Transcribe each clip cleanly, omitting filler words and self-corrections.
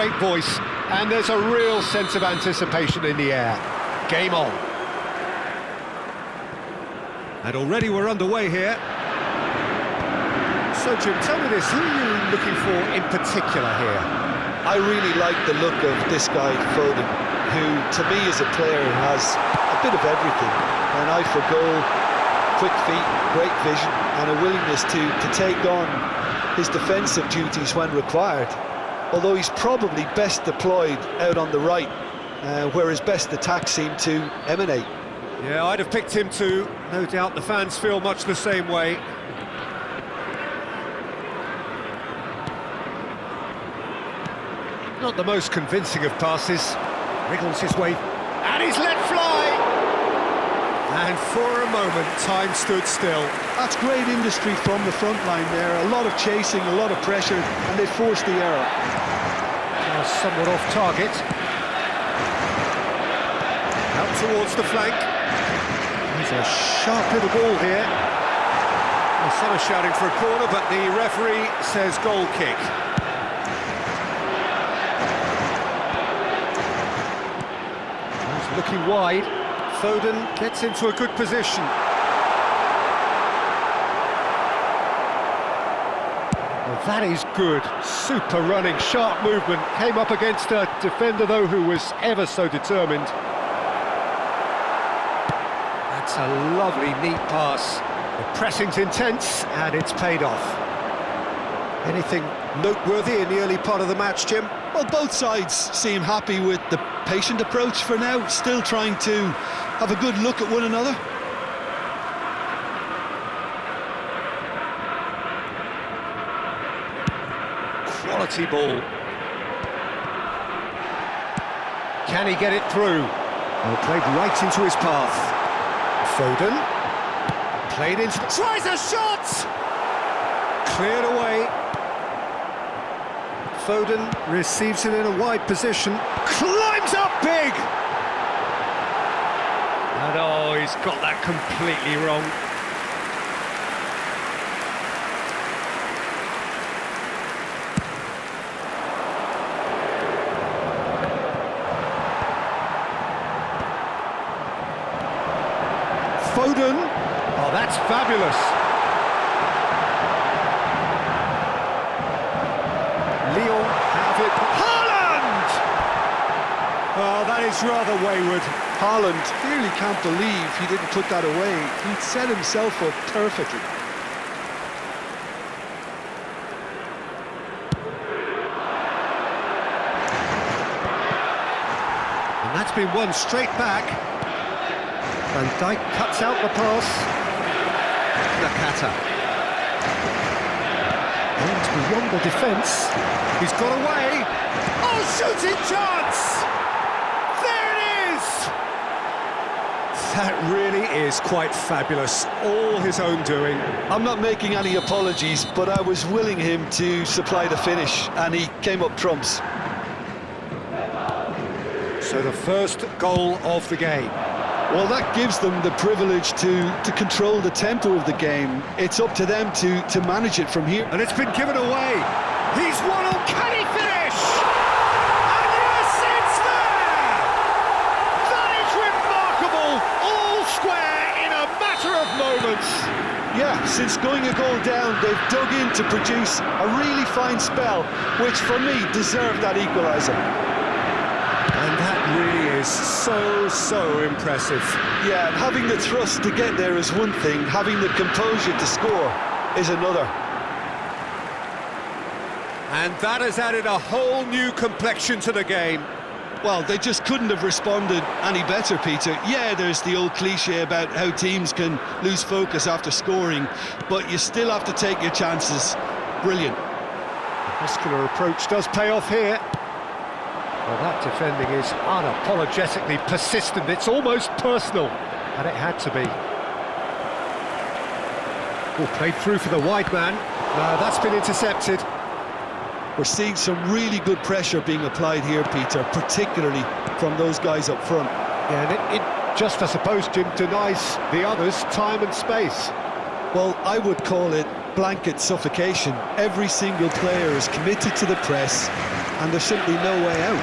Great voice, and there's a real sense of anticipation in the air. Game on. And already we're underway here. So, Jim, tell me this, who are you looking for in particular here? I really like the look of this guy, Foden, who, to me, as a player, has a bit of everything. An eye for goal, quick feet, great vision, and a willingness to take on his defensive duties when required. Although he's probably best deployed out on the right, where his best attacks seem to emanate. Yeah, I'd have picked him too. No doubt the fans feel much the same way. Not the most convincing of passes. Wriggles his way, and he's let fly! And for a moment, time stood still. That's great industry from the front line there. A lot of chasing, a lot of pressure, and they forced the error. Somewhat off target. Out towards the flank. There's a sharp little ball here. Well, some are shouting for a corner, but the referee says goal kick. He's looking wide. Foden gets into a good position. Well, that is good. Super running, sharp movement. Came up against a defender, though, who was ever so determined. That's a lovely, neat pass. The pressing's intense, and it's paid off. Anything noteworthy in the early part of the match, Jim? Well, both sides seem happy with the patient approach for now, still trying to have a good look at one another. Quality ball. Can he get it through? Well, played right into his path. Foden. Played into... Tries a shot! Cleared away. Foden receives it in a wide position. Climbs up big! And oh, he's got that completely wrong. Foden, oh, that's fabulous. Lyon have it. Haaland! Oh, that is rather wayward. Haaland clearly can't believe he didn't put that away. He'd set himself up perfectly. And that's been won straight back. Van Dijk cuts out the pass. Nakata. And beyond the defence. He's got away. Oh, shooting chance! There it is! That really is quite fabulous. All his own doing. I'm not making any apologies, but I was willing him to supply the finish, and he came up trumps. So the first goal of the game. Well, that gives them the privilege to control the tempo of the game. It's up to them to manage it from here. And it's been given away. He's won on. Can he finish? And yes, it's there! That is remarkable. All square in a matter of moments. Yeah, since going a goal down, they've dug in to produce a really fine spell, which for me deserved that equaliser. And that really is so impressive. Yeah, and having the thrust to get there is one thing, having the composure to score is another. And that has added a whole new complexion to the game. Well, they just couldn't have responded any better, Peter. Yeah, there's the old cliche about how teams can lose focus after scoring, but you still have to take your chances. Brilliant. The muscular approach does pay off here. Well, that defending is unapologetically persistent. It's almost personal, and it had to be. Oh, played through for the wide man. No, that's been intercepted. We're seeing some really good pressure being applied here, Peter, particularly from those guys up front. Yeah, and it just, I suppose, Jim, denies the others time and space. Well, I would call it blanket suffocation. Every single player is committed to the press, and there's simply no way out.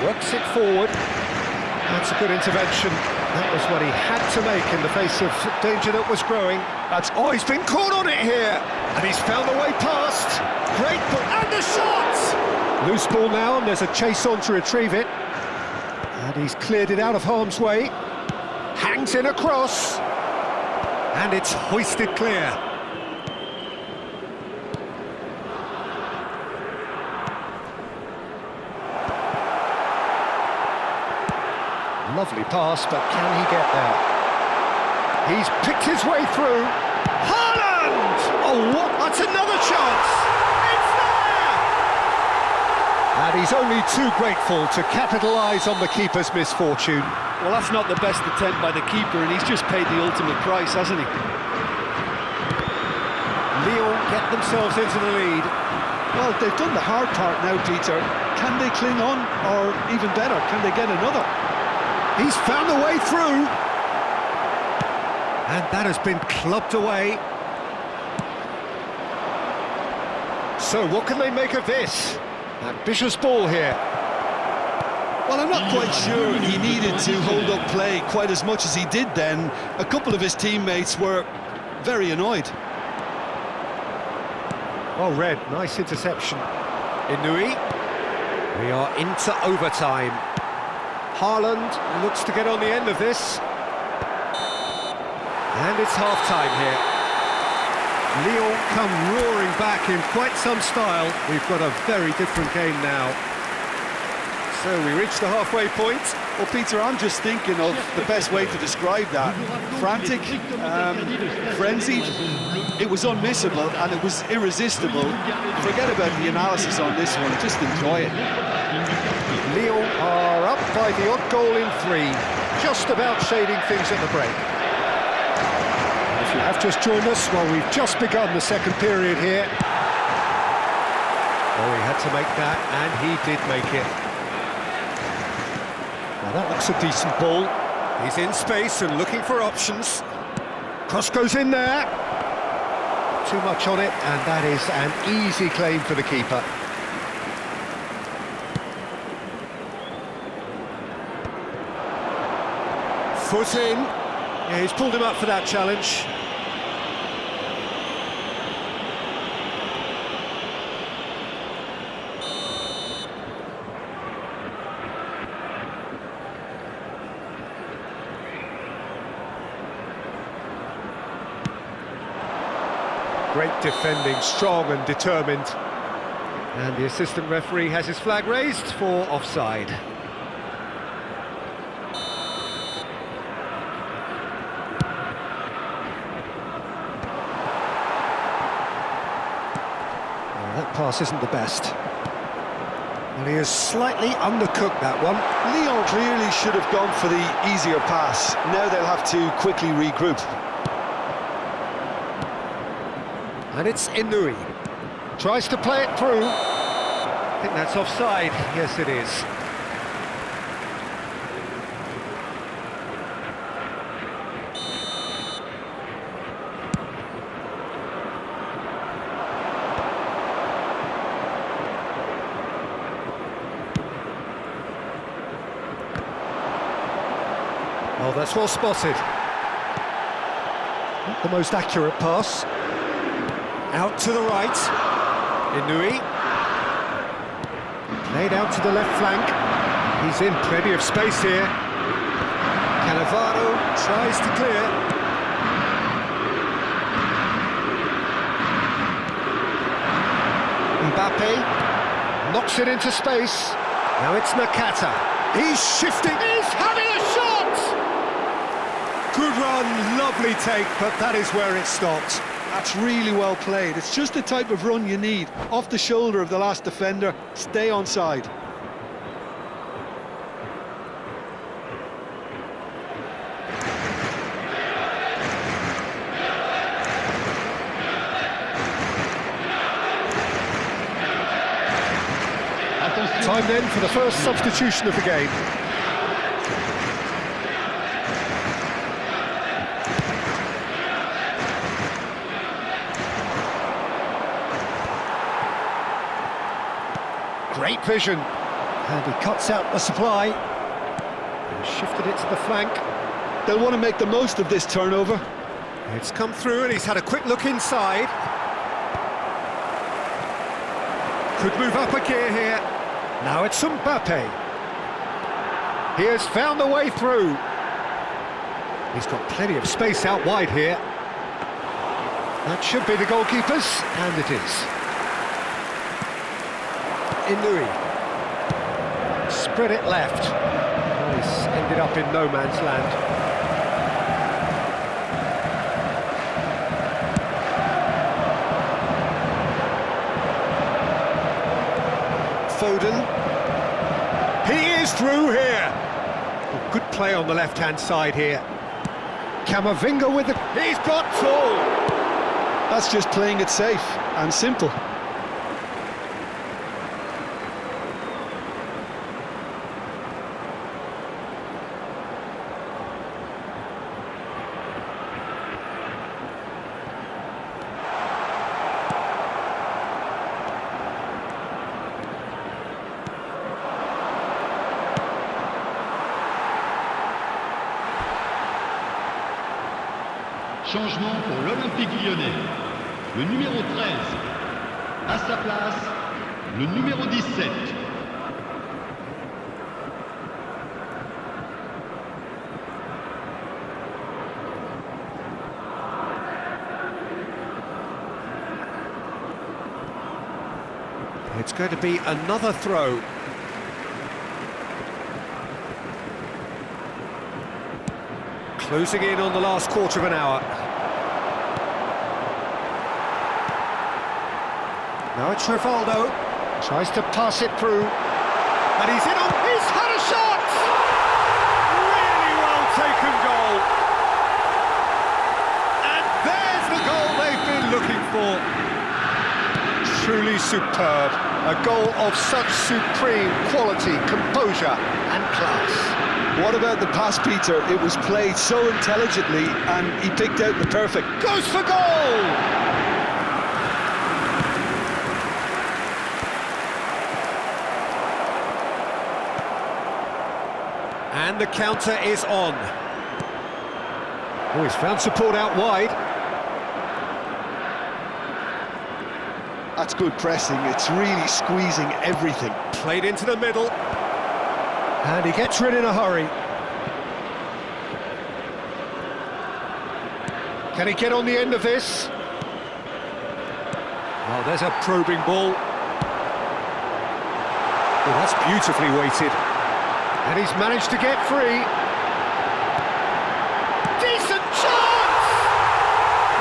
Works it forward. That's a good intervention. That was what he had to make in the face of danger that was growing. Oh, he's been caught on it here. And he's found a way past. Great ball, and the shot! Loose ball now, and there's a chase on to retrieve it. And he's cleared it out of harm's way. Hangs in a cross. And it's hoisted clear. Lovely pass, but can he get there? He's picked his way through. Haaland! Oh, what? That's another chance! It's there! And he's only too grateful to capitalise on the keeper's misfortune. Well, that's not the best attempt by the keeper, and he's just paid the ultimate price, hasn't he? Lyon get themselves into the lead. Well, they've done the hard part now, Peter. Can they cling on, or even better, can they get another? He's found a way through. And that has been clubbed away. So what can they make of this? Ambitious ball here. Well, I'm not quite sure he needed to hold up play quite as much as he did then. A couple of his teammates were very annoyed. Oh, Red, nice interception. Inui. We are into overtime. Haaland looks to get on the end of this. And it's half-time here. Lyon come roaring back in quite some style. We've got a very different game now. So we reach the halfway point. Well, Peter, I'm just thinking of the best way to describe that. Frantic, frenzied. It was unmissable and it was irresistible. Forget about the analysis on this one, just enjoy it. Lyon are up by the odd goal in 3, just about shading things at the break. If you have just joined us, well, we've just begun the second period here. Oh, he had to make that, and he did make it. Now that looks a decent ball. He's in space and looking for options. Cross goes in there. Too much on it, and that is an easy claim for the keeper. Foot in. Yeah, he's pulled him up for that challenge. Great defending, strong and determined. And the assistant referee has his flag raised for offside. That pass isn't the best. Well, he has slightly undercooked that one. Lyon clearly should have gone for the easier pass. Now they'll have to quickly regroup. And it's Inui. Tries to play it through. I think that's offside. Yes, it is. Oh, that's well spotted. Not the most accurate pass. Out to the right. Inui. Played out to the left flank. He's in plenty of space here. Cannavaro tries to clear. Mbappe knocks it into space. Now it's Nakata. He's shifting. He's having a shot! Good run, lovely take, but that is where it stopped. That's really well played. It's just the type of run you need. Off the shoulder of the last defender, stay onside. Time then for the first substitution of the game. Great vision. And he cuts out the supply. And shifted it to the flank. They'll want to make the most of this turnover. It's come through and he's had a quick look inside. Could move up a gear here. Now it's Mbappe. He has found a way through. He's got plenty of space out wide here. That should be the goalkeeper's, and it is. Inui. Spread it left. Oh, he's ended up in no man's land. Foden. He is through here. Good play on the left-hand side here. Camavinga with the... He's got tall. That's just playing it safe and simple. Changement pour l'Olympique lyonnais. Le numéro 13. À sa place, le numéro 17. It's going to be another throw. Closing in on the last quarter of an hour. Now it's Rivaldo, tries to pass it through, and he's in on, he's had a shot! Really well taken goal. And there's the goal they've been looking for. Truly superb, a goal of such supreme quality, composure and class. What about the pass, Peter? It was played so intelligently and he picked out the perfect. Goes for goal! And the counter is on. Oh, he's found support out wide. That's good pressing. It's really squeezing everything. Played into the middle. And he gets rid in a hurry. Can he get on the end of this? Oh, there's a probing ball. Oh, that's beautifully weighted. And he's managed to get free. Decent chance!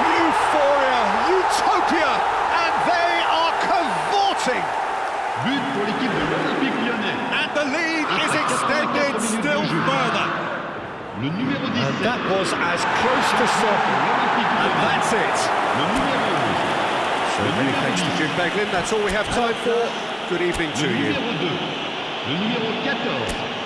Euphoria, utopia, and they are cavorting. But pour l'équipe de l'Olympique lyonnais. And the lead is extended still further. Le numéro 17. And that was as close to certain. And that's it. Le numéro 11. So many thanks to Jim Beglin. That's all we have time for. Good evening to Le you. numéro 2. Le numéro 14.